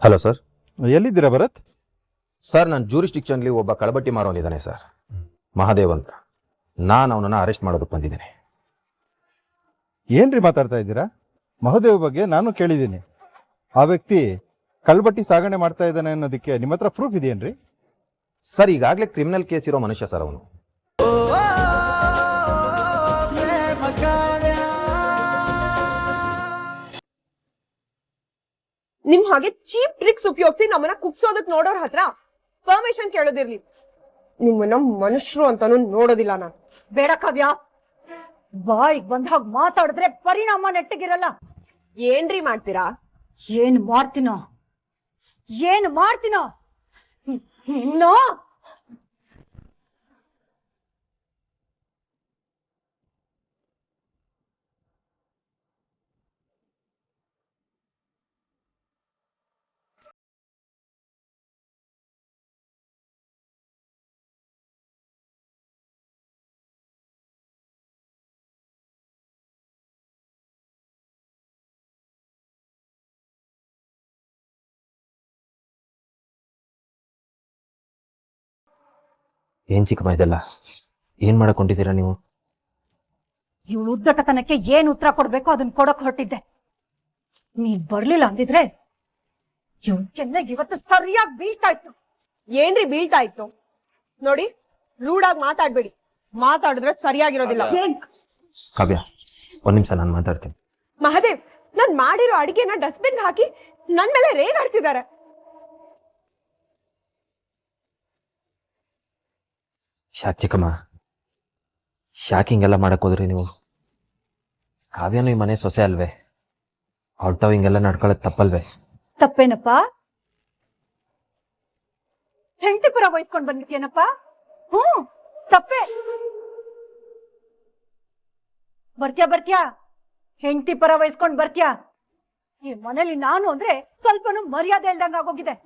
Hello sir. ಎಲ್ಲಿದ್ದೀರಾ Bharat? Sir, ನನ್ನ ಜೂರಿಸ್ಟಿಕ್ಷನ್ಲಿ ಒಬ್ಬ ಕಳಬಟ್ಟಿ ಮಾರೋನಿದ್ದಾನೆ ಸರ್, ಮಹಾದೇವ್ ಅಂತ. ನಾನು ಅವನನ್ನು ಅರೆಸ್ಟ್ ಮಾಡೋದಕ್ಕೆ ಬಂದಿದ್ದೇನೆ. ಏನ್ರಿ ಮಾತಾಡ್ತಾ ಇದ್ದೀರಾ? ಮಹದೇವ್ ಬಗ್ಗೆ ನಾನು ಕೇಳಿದ್ದೀನಿ. ಆ ವ್ಯಕ್ತಿ ಕಳ್ಬಟ್ಟಿ ಸಾಗಣೆ ಮಾಡ್ತಾ ಇದ್ದಾನೆ ಅನ್ನೋದಕ್ಕೆ ನಿಮ್ಮ ಹತ್ರ ಪ್ರೂಫ್ ಇದೆಯೇನ್ರಿ? ಸರ್, ಈಗಾಗಲೇ ಕ್ರಿಮಿನಲ್ ಕೇಸ್ ಇರೋ ಮನುಷ್ಯ ಸರ್ ಅವನು. ನಿಮ್ ಹಾಗೆ ಚೀಪ್ ಟ್ರಿಕ್ಸ್ ಉಪಯೋಗಿಸಿ ನಮ್ಮನ್ನ ಕುಗ್ಸೋದಕ್ ನೋಡೋರ್ ಹತ್ರ ಪರ್ಮಿಷನ್ ಕೇಳೋದಿರ್ಲಿ. ನಿಮ್ಮನ್ನ ಮನುಷ್ಯರು ಅಂತಾನು ನೋಡೋದಿಲ್ಲ ನಾನು. ಬೇಡ ಕಾವ್ಯ, ಬಾಯಿಗೆ ಬಂದಾಗ ಮಾತಾಡಿದ್ರೆ ಪರಿಣಾಮ ನೆಟ್ಟಗಿರಲ್ಲ. ಏನ್ರಿ ಮಾಡ್ತೀರಾ? ಏನ್ ಮಾಡ್ತೀನೋ ಇನ್ನು ಏನು ಚಿಕ್ಕಮ್ಮ ಇದೆಲ್ಲ? ಏನು ಮಾಡಕೊಂಡಿದ್ದೀರಾ ನೀವು? ಇವಳು ಉದ್ದಟತನಕ್ಕೆ ಏನ್ ಉತ್ತರ ಕೊಡ್ಬೇಕು ಅದನ್ನ ಕೊಡಕ್ ಹೊರಟಿದ್ದೆ. ನೀನ್ ಬರ್ಲಿಲ್ಲ ಅಂದಿದ್ರೆ ಇವಳ ಇವತ್ತು ಸರಿಯಾಗಿ ಬೀಳ್ತಾ ಇತ್ತು. ಏನ್ರಿ ಬೀಳ್ತಾ ಇತ್ತು? ನೋಡಿ, ರೂಢಾಗಿ ಮಾತಾಡ್ಬೇಡಿ. ಮಾತಾಡಿದ್ರೆ ಸರಿಯಾಗಿರೋದಿಲ್ಲ. ಕಾವ್ಯ, ಒಂದು ನಿಮಿಷ ನಾನು ಮಾತಾಡ್ತೀನಿ. ಮಹಾದೇವ್, ನಾನ್ ಮಾಡಿರೋ ಅಡಿಗೆನ ಡಸ್ಟ್ಬಿನ್ ಹಾಕಿ ನನ್ ಮೇಲೆ ರೇಗಾಡ್ತಿದ್ದಾರೆ. ಶಾಕ್ ಚಿಕ್ಕಮ್ಮ, ಶಾಕ್ ಹಿಂಗೆಲ್ಲ ಮಾಡಕ್ ಹೋದ್ರಿ ನೀವು? ಕಾವ್ಯನೂ ಈ ಮನೆ ಸೊಸೆ ಅಲ್ವೇ? ಹೊಳ್ತಾವ್ ಹಿಂಗೆಲ್ಲ ನಡ್ಕೊಳ್ಳೋದು ತಪ್ಪಲ್ವೇ? ತಪ್ಪೇನಪ್ಪ? ಹೆಂಡತಿ ಪರ ವಹಿಸ್ಕೊಂಡ್ ಬಂದಿದ್ಯೇನಪ್ಪ? ತಪ್ಪೇ. ಬರ್ತ್ಯಾ ಹೆಂಡತಿ ಪರ ವಹಿಸ್ಕೊಂಡ್ ಬರ್ತ್ಯಾ? ಈ ಮನೇಲಿ ನಾನು ಅಂದ್ರೆ ಸ್ವಲ್ಪನೂ ಮರ್ಯಾದೆ ಇಲ್ದಂಗ ಆಗೋಗಿದೆ.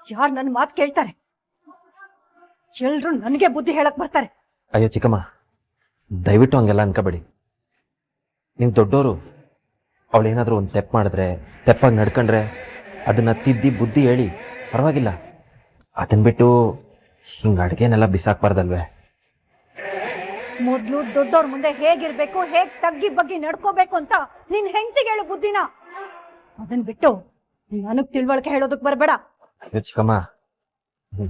ಯಾರು ನನ್ ಮಾತು ಕೇಳ್ತಾರೆ? ಎಲ್ರು ನನಗೆ ಬುದ್ಧಿ ಹೇಳಕ್ ಬರ್ತಾರೆ. ಅಯ್ಯೋ ಚಿಕ್ಕಮ್ಮ, ದಯವಿಟ್ಟು ಹಂಗೆಲ್ಲ ಅನ್ಕೋಬೇಡಿ. ನೀವು ದೊಡ್ಡೋರು. ಅವಳೇನಾದರೂ ಒಂದು ತೆಪ್ಪು ಮಾಡಿದ್ರೆ, ತೆಪ್ಪಾಗಿ ನಡ್ಕೊಂಡ್ರೆ ಅದನ್ನ ತಿದ್ದಿ ಬುದ್ಧಿ ಹೇಳಿ, ಪರವಾಗಿಲ್ಲ. ಅದನ್ನ ಬಿಟ್ಟು ಹಿಂಗೆ ಅಡುಗೆನೆಲ್ಲ ಬಿಸಾಕ್ಬಾರ್ದಲ್ವೇ? ಮೊದ್ಲು ದೊಡ್ಡವ್ರ ಮುಂದೆ ಹೇಗಿರ್ಬೇಕು, ಹೇಗ್ ತಗ್ಗಿ ಬಗ್ಗಿ ನಡ್ಕೋಬೇಕು ಅಂತ ನಿನ್ ಹೆಂಡತಿಗೆ ಹೇಳು ಬುದ್ಧಿನ. ಅದನ್ ಬಿಟ್ಟು ನನಗ್ ತಿಳುವಳಿಕೆ ಹೇಳೋದಕ್ ಬರ್ಬೇಡ. ಅಯ್ಯೋ ಚಿಕ್ಕಮ್ಮ,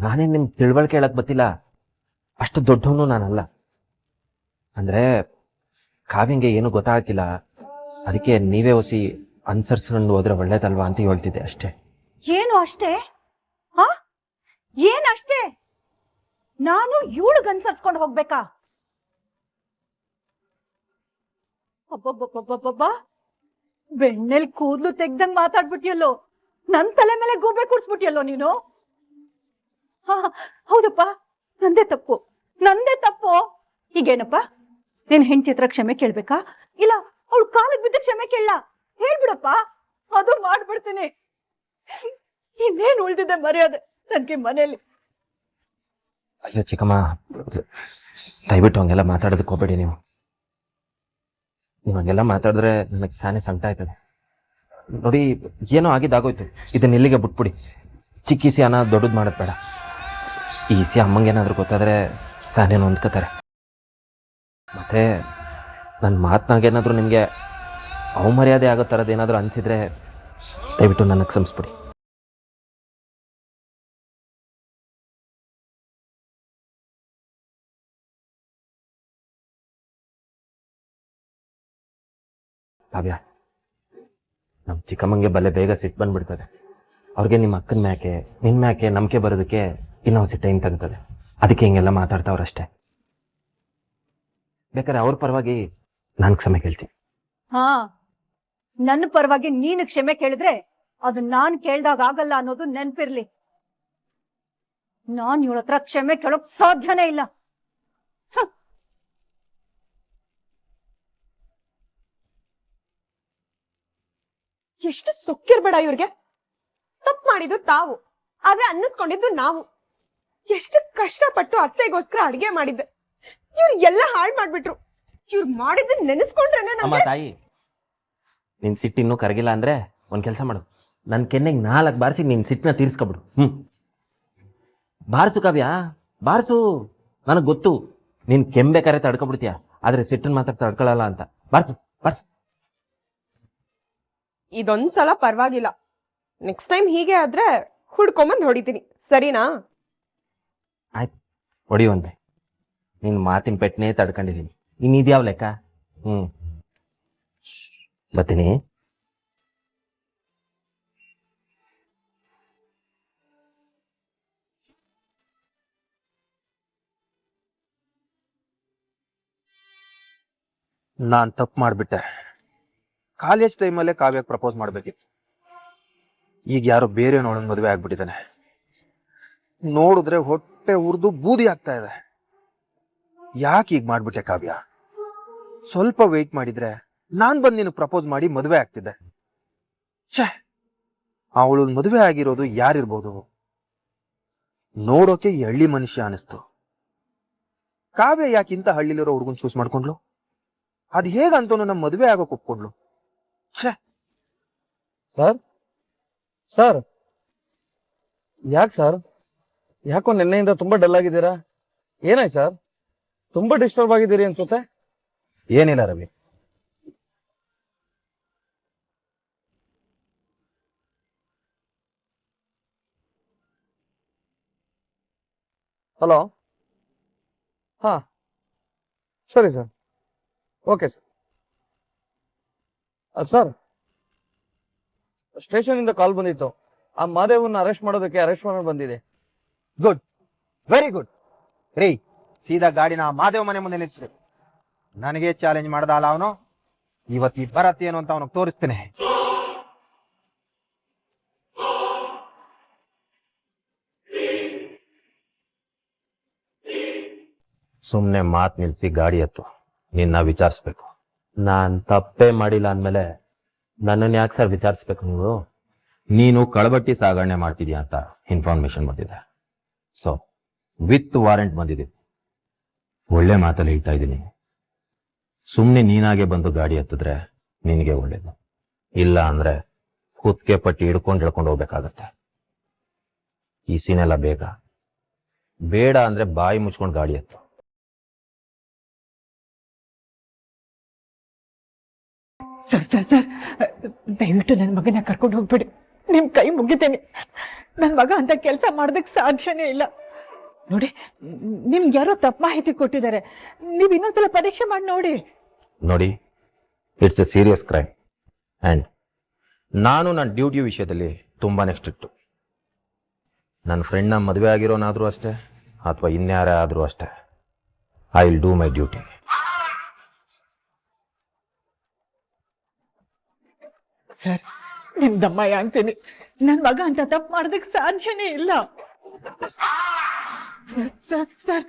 ನಾನೇ ನಿಮ್ ತಿಳುವಳಿಕೆ ಹೇಳಕ್ ಬತ್ತಿಲ್ಲ. ಅಷ್ಟು ದೊಡ್ಡವನು ನಾನಲ್ಲ. ಅಂದ್ರೆ ಕಾವ್ಯಂಗೆ ಏನು ಗೊತ್ತಾಗಿಲ್ಲ, ಅದಕ್ಕೆ ನೀವೇ ಹೊಸಿ ಅನ್ಸರ್ಸ್ಕೊಂಡು ಹೋದ್ರೆ ಒಳ್ಳೇದಲ್ವಾ ಅಂತ ಹೇಳ್ತಿದ್ದೆ ಅಷ್ಟೇ. ಏನು ಅಷ್ಟೇ? ಹಾ, ಏನಷ್ಟೇ? ನಾನು ಇವಳಿಗೆ ಅನ್ಸರ್ಸ್ಕೊಂಡು ಹೋಗ್ಬೇಕಾ? ಅಬ್ಬಬ್ಬಬ್ಬಬ್ಬಬ್ಬ, ಬೆಣ್ಣೆಲ್ ಕೂದ್ಲು ತೆಗ್ದಂಗ್ ಮಾತಾಡ್ಬಿಟ್ಟಿಯಲ್ಲೋ. ನನ್ ತಲೆ ಮೇಲೆ ಗೂಬೆ ಕೂರ್ಸ್ಬಿಟ್ಟಿಯಲ್ಲೋ ನೀನು. ಹಾ, ಹೌದಪ್ಪ, ನಂದೇ ತಪ್ಪು. ಈಗೇನಪ್ಪ, ನೀನ್ ಹೆಂಡತಿ ಹತ್ರ ಕ್ಷಮೆ ಕೇಳ್ಬೇಕಾ? ಇಲ್ಲ ಅವಳು ಕಾಲಿಗೆ ಬಿದ್ದ ಕ್ಷಮೆ ಕೇಳ? ಹೇಳ್ಬಿಡಪ್ಪ, ಅದು ಮಾಡ್ಬಿಡ್ತೀನಿ. ಇನ್ನೇನ್ ಉಳ್ದಿದೆ ಮರ್ಯಾದೆ ನನ್ಗೆ ಮನೇಲಿ? ಅಯ್ಯೋ ಚಿಕ್ಕಮ್ಮ, ದಯವಿಟ್ಟು ಹಂಗೆಲ್ಲ ಮಾತಾಡೋದಕ್ಕೆ ಹೋಗ್ಬೇಡಿ. ನೀವು ಹಂಗೆಲ್ಲ ಮಾತಾಡಿದ್ರೆ ನನಗೆ ಸಾನೆ ಸಂಕಟ ಆಯ್ತದೆ. ನೋಡಿ, ಏನೋ ಆಗಿದ್ದಾಗೋಯ್ತು. ಇದನ್ನ ಇಲ್ಲಿಗೆ ಬಿಟ್ಬಿಡಿ. ಚಿಕ್ಕ ಇಸಿ ಅನ್ನ ದೊಡ್ಡದು ಮಾಡೋದು ಬೇಡ. ಈ ಇಸಿ ಅಮ್ಮಂಗೇನಾದ್ರೂ ಗೊತ್ತಾದರೆ ಸಾನೇನು ಅಂದ್ಕೋತಾರೆ. ಮತ್ತೆ ನನ್ನ ಮಾತನಾಗೇನಾದರೂ ನಿಮಗೆ ಅವಮರ್ಯಾದೆ ಆಗೋ ಥರದ್ದು ಏನಾದರೂ ಅನಿಸಿದರೆ ದಯವಿಟ್ಟು ನನಗೆ ಕ್ಷಮಿಸ್ಬಿಡಿ. ಕಾವ್ಯ, ನಮ್ಮ ಚಿಕ್ಕಮ್ಮಂಗೆ ಬಲೆ ಬೇಗ ಸಿಟ್ಟು ಬಂದ್ಬಿಡ್ತದೆ. ಅವ್ರಿಗೆ ನಿಮ್ಮ ಅಕ್ಕನ ಮ್ಯಾಕೆ, ನಿನ್ನ ಮ್ಯಾಕೆ ನಂಬಿಕೆ ಬರೋದಕ್ಕೆ ಇನ್ನೊಂದು ಟೈಮ್ ತಗ್ತದೆ. ಅದಕ್ಕೆ ಹಿಂಗೆಲ್ಲ ಮಾತಾಡ್ತಾವ್ರಷ್ಟೇ. ಬೇಕಾದ್ರೆ ಅವ್ರ ಪರವಾಗಿ ನಾನು ಕ್ಷಮೆ ಕೇಳ್ತೀನಿ. ಹಾ, ನನ್ನ ಪರವಾಗಿ ನೀನು ಕ್ಷಮೆ ಕೇಳಿದ್ರೆ ಅದು ನಾನ್ ಕೇಳ್ದಾಗ ಆಗಲ್ಲ ಅನ್ನೋದು ನೆನ್ಪಿರ್ಲಿ. ನಾನ್ ಇವಳ ಹತ್ರ ಕ್ಷಮೆ ಕೇಳೋಕ್ ಸಾಧ್ಯನೇ ಇಲ್ಲ. ಎಷ್ಟು ಸೊಕ್ಕಿರ್ಬೇಡ ಇವ್ರಿಗೆ. ತಪ್ಪು ಮಾಡಿದ್ದು ತಾವು, ಆದ್ರೆ ಅನ್ನಿಸ್ಕೊಂಡಿದ್ದು ನಾವು. ಎಷ್ಟು ಕಷ್ಟಪಟ್ಟು ಅತ್ತೆಗೋಸ್ಕರ ಅಡಿಗೆ ಮಾಡಿದ್ದೆ, ಇವ್ರು ಎಲ್ಲ ಹಾಳು ಮಾಡ್ಬಿಟ್ರು. ಇವ್ರು ಮಾಡಿದ್ದು ನೆನೆಸ್ಕೊಂಡ್ರೇನೆ ಅಮ್ಮ ತಾಯಿ, ನಿನ್ ಸಿಟ್ಟು ಇನ್ನೂ ಕರಗಿಲ್ಲ ಅಂದ್ರೆ ಒಂದ್ ಕೆಲಸ ಮಾಡು, ನನ್ನ ಕೆನ್ನೆಗೆ 4 ಬಾರಿಸಿ ನೀನು ಸಿಟ್ಟನ್ನ ತೀರಿಸ್ಕೊಬಿಡು. ಬಾರಿಸು ಕಾವ್ಯ, ಬಾರಿಸು. ನನಗೆ ಗೊತ್ತು ನೀನು ಕೆಂಬೇಕಾರೆ ತಡ್ಕೊಬಿಡ್ತೀಯ, ಆದರೆ ಸಿಟ್ಟನ್ನು ಮಾತ್ರ ತಡ್ಕೊಳ್ಳಲ್ಲ ಅಂತ. ಬಾರಿಸು ಬಾರಿಸು. ಇದೊಂದ್ಸಲ ಪರವಾಗಿಲ್ಲ, ನೆಕ್ಸ್ಟ್ ಟೈಮ್ ಹೀಗೆ ಆದ್ರೆ ಹುಡ್ಕೊಂಬಂದು ಹೊಡಿತೀನಿ, ಸರಿನಾ? ಆಯ್ತು, ಹೊಡಿಯುವಂತೆ. ನಿನ್ನ ಮಾತಿನ ಪೆಟ್ಟನೇ ತಡ್ಕೊಂಡಿದ್ದೀನಿ. ಇನ್ನಿದ್ಯಾವ ಲೆಕ್ಕ? ಬರ್ತೀನಿ. ನಾನು ತಪ್ಪು ಮಾಡಿಬಿಟ್ಟೆ. ಕಾಲೇಜ್ ಟೈಮಲ್ಲೇ ಕಾವ್ಯಕ್ಕೆ ಪ್ರಪೋಸ್ ಮಾಡಬೇಕಿತ್ತು. ಈಗ ಯಾರೋ ಬೇರೆ ನೋಡೋನ್ ಮದುವೆ ಆಗ್ಬಿಟ್ಟಿದ್ದಾನೆ. ನೋಡಿದ್ರೆ ಹೊಟ್ಟೆ ಉರಿದು ಬೂದಿ ಆಗ್ತಾ ಇದೆ. ಯಾಕೆ ಈಗ ಮಾಡ್ಬಿಟ್ಟೆ ಕಾವ್ಯ? ಸ್ವಲ್ಪ ವೆಯ್ಟ್ ಮಾಡಿದ್ರೆ ನಾನು ಬಂದು ನೀನು ಪ್ರಪೋಸ್ ಮಾಡಿ ಮದುವೆ ಆಗ್ತಿದ್ದೆ. ಛೇ, ಅವಳು ಮದುವೆ ಆಗಿರೋದು ಯಾರಿರ್ಬೋದು? ನೋಡೋಕೆ ಈ ಹಳ್ಳಿ ಮನುಷ್ಯ ಅನಿಸ್ತು. ಕಾವ್ಯ ಯಾಕಿಂತ ಹಳ್ಳಿಲಿರೋ ಹುಡುಗನ್ ಚೂಸ್ ಮಾಡ್ಕೊಂಡ್ಲು? ಅದು ಹೇಗಂತೂ ನಮ್ಮ ಮದುವೆ ಆಗೋಕೆ ಒಪ್ಕೊಂಡ್ಲು. ಛೇ. ಸರ್ ಸರ್, ಯಾಕೆ ಸರ್? ಯಾಕೋ ನಿನ್ನೆಯಿಂದ ತುಂಬಾ ಡಲ್ ಆಗಿದ್ದೀರಾ? ಏನಾಯ್ತು ಸರ್? ತುಂಬಾ ಡಿಸ್ಟರ್ಬ್ ಆಗಿದ್ದೀರಿ ಅನ್ಸುತ್ತೆ. ಏನಿಲ್ಲ ರವಿ, ಹಲೋ. ಹಾ, ಸರಿ sir, okay sir. Sir, station ಇಂದ ಕಾಲ್ ಬಂದಿತ್ತು. ಆ ಮಾದೇವನ್ನ ಅರೆಸ್ಟ್ ಮಾಡೋದಕ್ಕೆ ಅರೆಸ್ಟ್ ವಾರೆಂಟ್ ಬಂದಿದೆ. Good, very good. ರೀ, ಸೀದಾ ಗಾಡಿನ ಮಾದೇವ್ ಮನೆ ಮುಂದೆ ನಿಲ್ಸ್ರಿ. ನನಗೆ ಚಾಲೆಂಜ್ ಮಾಡ್ದಲ್ಲ ಅವನು. ಇವತ್ತು ಈ ಬರತ್ತೆ ಏನು ಅಂತ ಅವನಿಗೆ ತೋರಿಸ್ತೇನೆ. ಸುಮ್ಮನೆ ಮಾತು ನಿಲ್ಲಿಸಿ ಗಾಡಿ ಹತ್ತು. ನಿನ್ನ ವಿಚಾರಿಸ್ಬೇಕು. ನಾನು ತಪ್ಪೇ ಮಾಡಿಲ್ಲ ಅಂದಮೇಲೆ ನನ್ನನ್ನು ಯಾಕೆ ಸರ್ ವಿಚಾರಿಸ್ಬೇಕು ನೀವು? ನೀನು ಕಳಬಟ್ಟಿ ಸಾಗಣೆ ಮಾಡ್ತಿದ್ಯಾ ಅಂತ ಇನ್ಫಾರ್ಮೇಶನ್ ಬಂದಿದೆ. ಸೊ ವಿತ್ ವಾರೆಂಟ್ ಬಂದಿದೆ. ಒಳ್ಳೆ ಮಾತಲ್ಲಿ ಹೇಳ್ತಾ ಇದ್ದೀನಿ. ಸುಮ್ಮನೆ ನೀನಾಗೆ ಬಂದು ಗಾಡಿ ಹತ್ತಿದ್ರೆ ನಿನಗೆ ಒಳ್ಳೇದು. ಇಲ್ಲ ಅಂದ್ರೆ ಕುತ್ತಿಗೆ ಪಟ್ಟಿ ಹಿಡ್ಕೊಂಡು ಹೋಗ್ಬೇಕಾಗತ್ತೆ. ಈ ಸೀನೆಲ್ಲ ಬೇಡ ಅಂದ್ರೆ ಬಾಯಿ ಮುಚ್ಕೊಂಡು ಗಾಡಿ ಹತ್ತು. ಸರ್ ಸರ್ ಸರ್, ದಯವಿಟ್ಟು ನನ್ನ ಮಗನ ಕರ್ಕೊಂಡು ಹೋಗ್ಬೇಡಿ. ನಿಮ್ ಕೈ ಮುಗಿತೇನೆ. ನನ್ನ ಮಗ ಅಂತ ಕೆಲಸ ಮಾಡೋದಕ್ಕೆ ಸಾಧ್ಯನೇ ಇಲ್ಲ. ನೋಡಿ, ನಿಮ್ಗೆ ಯಾರೋ ತಪ್ಪು ಮಾಹಿತಿ ಕೊಟ್ಟಿದ್ದಾರೆ. ನೀವು ಇನ್ನೊಂದ್ಸಲ ಪರೀಕ್ಷೆ ಮಾಡಿ ನೋಡಿ. ನೋಡಿ, it's A serious crime and ನಾನು ನನ್ನ ಡ್ಯೂಟಿ ವಿಷಯದಲ್ಲಿ ತುಂಬಾನೇ ಸ್ಟ್ರಿಕ್ಟು. ನನ್ನ ಫ್ರೆಂಡ್ನ ಮದುವೆ ಆಗಿರೋನಾದರೂ ಅಷ್ಟೇ ಅಥವಾ ಇನ್ಯಾರೇ ಆದರೂ ಅಷ್ಟೇ, I will do my duty. Sir, ನಿಮ್ ದಮ್ಮಯ್ಯ ಅಂತೀನಿ. ನನ್ನ ಮಗ ಅಂತ ತಪ್ಪು ಮಾಡೋದಕ್ಕೆ ಸಾಧ್ಯನೇ ಇಲ್ಲ. ಸರ್ ಸರ್,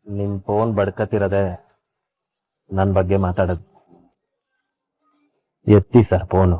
ನಿಮ್ಮ ಫೋನ್ ಬಡ್ಕತ್ತಿರೋದೆ ನನ್ನ ಬಗ್ಗೆ ಮಾತಾಡೋದು. ಎತ್ತಿ ಸರ್ ಫೋನು.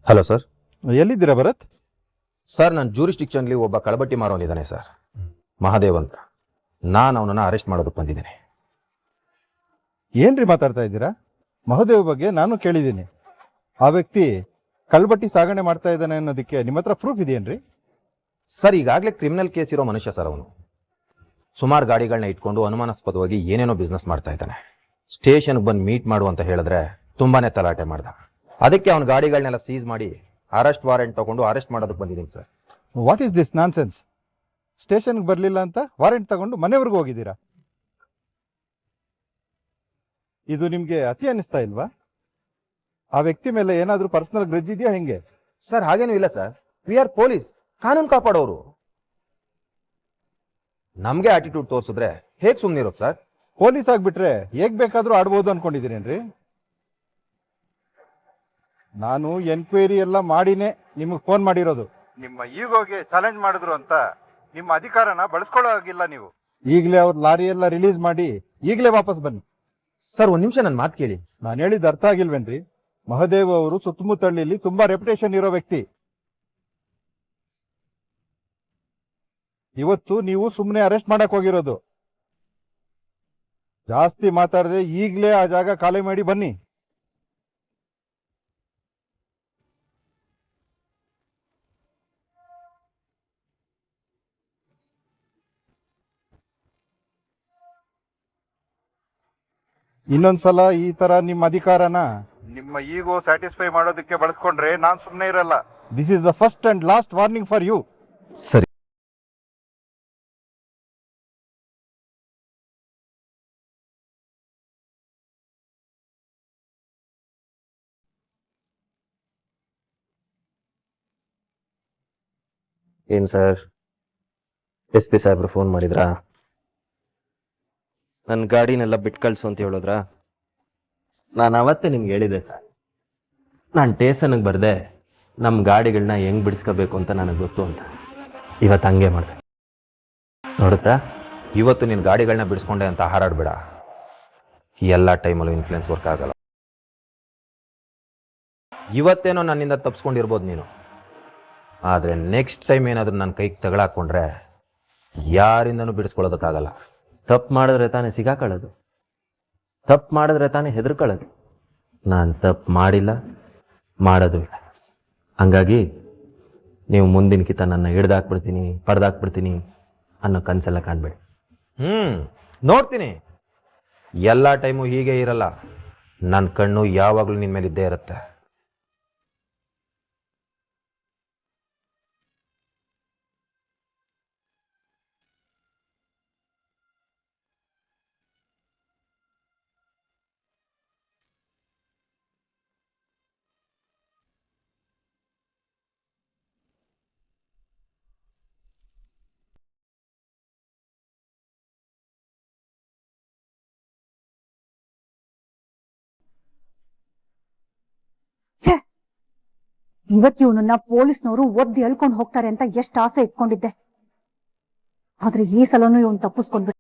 Hello sir. ಎಲ್ಲಿದ್ದೀರಾ ಭರತ್? ಸರ್, ನನ್ನ ಜೂರಿಸ್ಟಿಕ್ಷನ್ಲಿ ಒಬ್ಬ ಕಳಬಟ್ಟಿ ಮಾರೋನಿದ್ದಾನೆ ಸರ್, ಮಹಾದೇವ್ ಅಂತ. ನಾನು ಅವನನ್ನು ಅರೆಸ್ಟ್ ಮಾಡೋದಕ್ಕೆ ಬಂದಿದ್ದೇನೆ. ಏನ್ರಿ ಮಾತಾಡ್ತಾ ಇದ್ದೀರಾ? ಮಹದೇವ್ ಬಗ್ಗೆ ನಾನು ಕೇಳಿದ್ದೀನಿ. ಆ ವ್ಯಕ್ತಿ ಕಳ್ಬಟ್ಟಿ ಸಾಗಣೆ ಮಾಡ್ತಾ ಇದ್ದಾನೆ ಅನ್ನೋದಕ್ಕೆ ನಿಮ್ಮ ಹತ್ರ ಪ್ರೂಫ್ ಇದೆಯೇನ್ರಿ? ಸರ್, ಈಗಾಗಲೇ ಕ್ರಿಮಿನಲ್ ಕೇಸ್ ಇರೋ ಮನುಷ್ಯ ಸರ್ ಅವನು. ಸುಮಾರು ಗಾಡಿಗಳನ್ನ ಇಟ್ಕೊಂಡು ಅನುಮಾನಾಸ್ಪದವಾಗಿ ಏನೇನೋ ಬಿಸ್ನೆಸ್ ಮಾಡ್ತಾ ಇದ್ದಾನೆ. ಸ್ಟೇಷನ್ಗೆ ಬಂದು ಮೀಟ್ ಮಾಡು ಅಂತ ಹೇಳಿದ್ರೆ ತುಂಬಾನೇ ತಲಾಟೆ ಮಾಡ್ದ. ಅದಕ್ಕೆ ಅವನ ಗಾಡಿಗಳನ್ನೆಲ್ಲ ಸೀಸ್ ಮಾಡಿ ಅರೆಸ್ಟ್ ವಾರೆಂಟ್ ತಗೊಂಡು ಅರೆಸ್ಟ್ ಮಾಡೋದಕ್ಕೆ ಬಂದಿದ್ದೀನಿ sir. What is this nonsense? ಸ್ಟೇಷನ್ಗೆ ಬರಲಿಲ್ಲ ಅಂತ ವಾರೆಂಟ್ ತಗೊಂಡು ಮನೆವರೆಗೂ ಹೋಗಿದ್ದೀರಾ? ಇದು ನಿಮ್ಗೆ ಅತಿ ಅನ್ನಿಸ್ತಾ ಇಲ್ವಾ? ಆ ವ್ಯಕ್ತಿ ಮೇಲೆ ಏನಾದ್ರೂ ಪರ್ಸನಲ್ ಗ್ರಜ್ ಇದೆಯಾ ಹೆಂಗೆ? ಸರ್, ಹಾಗೇನೂ ಇಲ್ಲ ಸರ್. ವಿ ಆರ್ ಪೊಲೀಸ್, ಕಾನೂನು ಕಾಪಾಡೋರು. ನಮ್ಗೆ ಆಟಿಟ್ಯೂಡ್ ತೋರಿಸಿದ್ರೆ ಹೇಗೆ ಸುಮ್ಮನಿರೋದು ಸರ್? ಪೊಲೀಸ್ ಆಗ್ಬಿಟ್ರೆ ಹೇಗ್ ಬೇಕಾದ್ರೂ ಆಡ್ಬೋದು ಅನ್ಕೊಂಡಿದ್ದೀರೇನ್ರಿ? ನಾನು ಎನ್ಕ್ವೈರಿ ಎಲ್ಲ ಮಾಡಿನೇ ನಿಮಗೆ ಫೋನ್ ಮಾಡಿರೋದು. ನಿಮ್ಮ ಈಗೋಗೆ ಚಾಲೆಂಜ್ ಮಾಡಿದ್ರು ಅಂತ ನಿಮ್ಮ ಅಧಿಕಾರನ ಬಳಸ್ಕೊಳ್ಳೋ ಆಗಿಲ್ಲ ನೀವು. ಈಗಲೇ ಅವ್ರ ಲಾರಿ ಎಲ್ಲ ರಿಲೀಸ್ ಮಾಡಿ ಈಗಲೇ ವಾಪಸ್ ಬನ್ನಿ. ಸರ್, ಒಂದ್ ನಿಮಿಷ ನನ್ನ ಮಾತು ಕೇಳಿ. ನಾನು ಹೇಳಿದ ಅರ್ಥ ಆಗಿಲ್ವೇನ್ರಿ? ಮಹದೇವ್ ಅವರು ಸುತ್ತಮುತ್ತಳ್ಳಿಲಿ ತುಂಬಾ ರೆಪ್ಯುಟೇಷನ್ ಇರೋ ವ್ಯಕ್ತಿ. ಇವತ್ತು ನೀವು ಸುಮ್ಮನೆ ಅರೆಸ್ಟ್ ಮಾಡಕ್ ಹೋಗಿರೋದು. ಜಾಸ್ತಿ ಮಾತಾಡದೆ ಈಗಲೇ ಆ ಜಾಗ ಖಾಲಿ ಮಾಡಿ ಬನ್ನಿ. ಇನ್ನೊಂದ್ಸಲ ಈ ತರ ನಿಮ್ಮ ಅಧಿಕಾರನ ನಿಮ್ಮ ಈಗೋ ಸ್ಯಾಟಿಸ್ಫೈ ಮಾಡೋದಕ್ಕೆ ಬಳಸ್ಕೊಂಡ್ರೆ ನಾನ್ ಸುಮ್ಮನೆ ಇರಲ್ಲ. This is the first and last warning for you. ಸರಿ. ಏನು ಸರ್, ಎಸ್ ಪಿ ಸಾಹೇಬ್ರು ಫೋನ್ ಮಾಡಿದ್ರಾ? ನನ್ನ ಗಾಡಿನೆಲ್ಲ ಬಿಟ್ಟು ಕಳಿಸು ಅಂತ ಹೇಳಿದ್ರಾ? ನಾನು ಅವತ್ತೇ ನಿಮ್ಗೆ ಹೇಳಿದೆ ಸರ್, ನಾನು ಸ್ಟೇಷನ್ಗೆ ಬರದೆ ನಮ್ಮ ಗಾಡಿಗಳನ್ನ ಹೆಂಗೆ ಬಿಡಿಸ್ಕೋಬೇಕು ಅಂತ ನನಗೆ ಗೊತ್ತು ಅಂತ. ಇವತ್ತು ಹಂಗೆ ಮಾಡಿದೆ ನೋಡುತ್ತಾ. ಇವತ್ತು ನಿನ್ನ ಗಾಡಿಗಳನ್ನ ಬಿಡಿಸ್ಕೊಂಡೆ ಅಂತ ಹಾರಾಡ್ಬೇಡ. ಎಲ್ಲ ಟೈಮಲ್ಲೂ ಇನ್ಫ್ಲುಯೆನ್ಸ್ ವರ್ಕ್ ಆಗಲ್ಲ. ಇವತ್ತೇನೋ ನನ್ನಿಂದ ತಪ್ಪಿಸ್ಕೊಂಡಿರ್ಬೋದು ನೀನು, ಆದರೆ ನೆಕ್ಸ್ಟ್ ಟೈಮ್ ಏನಾದರೂ ನನ್ನ ಕೈಗೆ ತಗೊಳಾಕೊಂಡ್ರೆ ಯಾರಿಂದನೂ ಬಿಡಿಸ್ಕೊಳ್ಳೋದಕ್ಕಾಗಲ್ಲ. ತಪ್ಪು ಮಾಡಿದ್ರೆ ತಾನೇ ಸಿಗಾಕೊಳ್ಳೋದು, ತಪ್ಪು ಮಾಡಿದ್ರೆ ತಾನೇ ಹೆದರ್ಕೊಳ್ಳೋದು. ನಾನು ತಪ್ಪು ಮಾಡಿಲ್ಲ, ಮಾಡೋದು ಇಲ್ಲ. ಹಂಗಾಗಿ ನೀವು ಮುಂದಿನ ನನ್ನ ಹಿಡ್ದಾಕ್ಬಿಡ್ತೀನಿ, ಪಡೆದಾಕ್ಬಿಡ್ತೀನಿ ಅನ್ನೋ ಕನಸೆಲ್ಲ ಕಾಣಬೇಡಿ. ನೋಡ್ತೀನಿ. ಎಲ್ಲ ಟೈಮು ಹೀಗೆ ಇರಲ್ಲ. ನನ್ನ ಕಣ್ಣು ಯಾವಾಗಲೂ ನಿನ್ನ ಮೇಲೆ ಇದ್ದೇ ಇರುತ್ತೆ. ಛೇ, ಇವತ್ತು ಇವನನ್ನ ಪೊಲೀಸ್ನವರು ಒದ್ದು ಎಳ್ಕೊಂಡು ಹೋಗ್ತಾರೆ ಅಂತ ಎಷ್ಟು ಆಸೆ ಇಟ್ಕೊಂಡಿದ್ದೆ. ಆದ್ರೆ ಈ ಸಲನೂ ಇವನ್ ತಪ್ಪಿಸ್ಕೊಂಡ್ಬಿಟ್ಟು.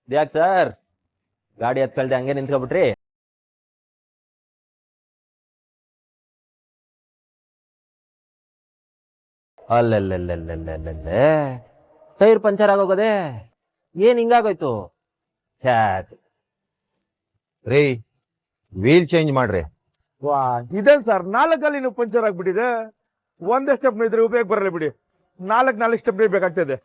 ಯಾಕೆ ಸರ್ ಗಾಡಿ ಹತ್ಕೊಳ್ದೆ ಹಂಗೆ ನಿಂತ್ಕೊಬಿಟ್ರಿ? ಅಲ್ಲಲ್ಲಲ್ಲಲ್ಲಲ್ಲೇ ಟೈರ್ ಪಂಚರ್ ಆಗೋಗದೆ, ಏನ್ ಹಿಂಗಾಗೋಯ್ತು? ಛೇ, ರೀ, ವೀಲ್ ಚೇಂಜ್ ಮಾಡ್ರಿ. ವಾ, ಇದೇನ್ ಸರ್ 4 ಅಲ್ಲಿ ಪಂಚರ್ ಆಗ್ಬಿಟ್ಟಿದೆ. ಒಂದೇ ಸ್ಟೆಪ್ ಇದ್ರೆ ಉಪಯೋಗ ಬರಲ್ಲ ಬಿಡಿ. 4 ಸ್ಟೆಪ್ ಬೇಕಾಗ್ತದೆ.